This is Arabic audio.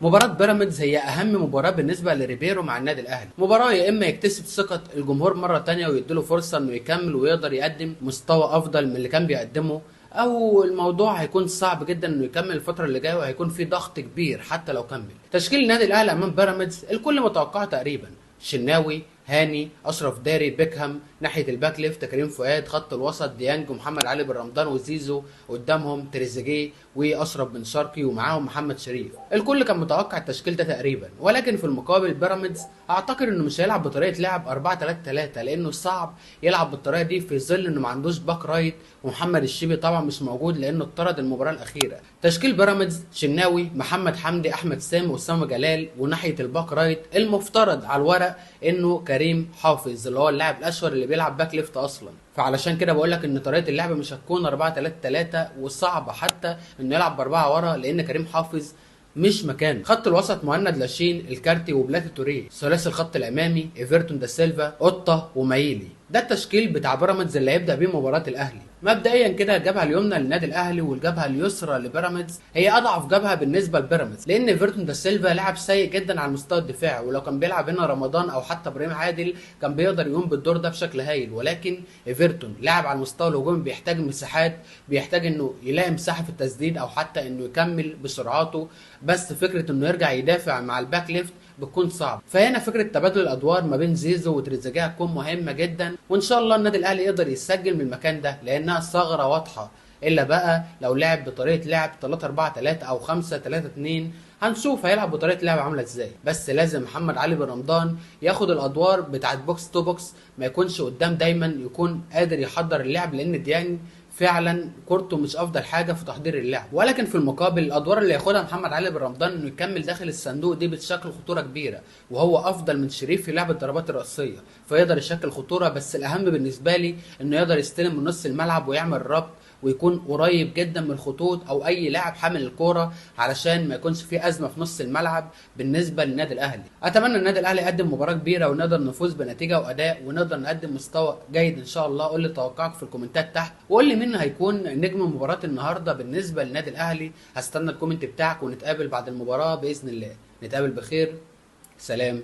مباراة بيراميدز هي أهم مباراة بالنسبة لريبيرو مع النادي الأهلي، مباراة يا إما يكتسب ثقة الجمهور مرة تانية ويديله فرصة إنه يكمل ويقدر يقدم مستوى أفضل من اللي كان بيقدمه، أو الموضوع هيكون صعب جدا إنه يكمل الفترة اللي جاية وهيكون في ضغط كبير حتى لو كمل. تشكيل النادي الأهلي أمام بيراميدز الكل متوقعه تقريبا: شناوي، هاني، اشرف داري، بيكهام، ناحيه الباك ليفت كريم فؤاد، خط الوسط ديانج ومحمد علي بن رمضان وزيزو، قدامهم تريزيجيه واشرف بن شرقي ومعاهم محمد شريف. الكل كان متوقع التشكيل ده تقريبا، ولكن في المقابل بيراميدز اعتقد انه مش هيلعب بطريقه لعب 4-3-3 لانه صعب يلعب بالطريقه دي في ظل انه ما عندوش باك رايت، ومحمد الشيبي طبعا مش موجود لانه اتطرد المباراه الاخيره. تشكيل بيراميدز: شناوي، محمد حمدي، احمد سامي، واسامه جلال، وناحيه الباك رايت المفترض على الورق انه كريم حافظ اللي هو اللاعب الاشهر اللي بيلعب باك ليفت اصلا. فعلشان كده بقول لك ان طريقه اللعب مش هتكون 4-3-3، وصعب حتى انه يلعب باربعه ورا لان كريم حافظ مش مكانه. خط الوسط: مهند لاشين، الكارتي، وبلاتي توريه. ثلاثي الخط الامامي: ايفرتون دا سيلفا، قطه، ومايلي. ده التشكيل بتاع بيراميدز اللي هيبدا بيه مباراه الاهلي. مبدئيا كده الجبهه اليمنى للنادي الاهلي والجبهه اليسرى لبيراميدز هي اضعف جبهه بالنسبه لبيراميدز، لان ايفرتون دا سيلفا لاعب سيء جدا على المستوى الدفاعي، ولو كان بيلعب هنا رمضان او حتى ابراهيم عادل كان بيقدر يقوم بالدور ده بشكل هايل. ولكن ايفرتون لاعب على المستوى الهجومي بيحتاج مساحات، بيحتاج انه يلاقي مساحه في التسديد او حتى انه يكمل بسرعاته، بس فكره انه يرجع يدافع مع الباك ليفت بتكون صعب. فهنا فكره تبادل الادوار ما بين زيزو وتريزيجيه هتكون مهمه جدا، وان شاء الله النادي الاهلي يقدر يسجل من المكان ده لانها ثغره واضحه. الا بقى لو لعب بطريقه لعب 3-4-3 او 5-3-2 هنشوف هيلعب بطريقه لعب عامله ازاي. بس لازم محمد علي بن رمضان ياخد الادوار بتاعت بوكس تو بوكس، ما يكونش قدام دايما، يكون قادر يحضر اللعب لان ديانج فعلا كورته مش افضل حاجه في تحضير اللعب. ولكن في المقابل الادوار اللي ياخدها محمد علي بن رمضان انه يكمل داخل الصندوق دي بتشكل خطوره كبيره، وهو افضل من شريف في لعب الضربات الراسيه فيقدر يشكل خطوره. بس الاهم بالنسبه لي انه يقدر يستلم من نص الملعب ويعمل ربط ويكون قريب جدا من الخطوط او اي لاعب حامل الكوره علشان ما يكونش في ازمه في نص الملعب بالنسبه للنادي الاهلي. اتمنى النادي الاهلي يقدم مباراه كبيره ونقدر نفوز بنتيجه واداء ونقدر نقدم مستوى جيد ان شاء الله. قول لي توقعك في الكومنتات تحت، وقول لي مين هيكون نجم مباراه النهارده بالنسبه للنادي الاهلي. هستنى الكومنت بتاعك ونتقابل بعد المباراه باذن الله. نتقابل بخير. سلام.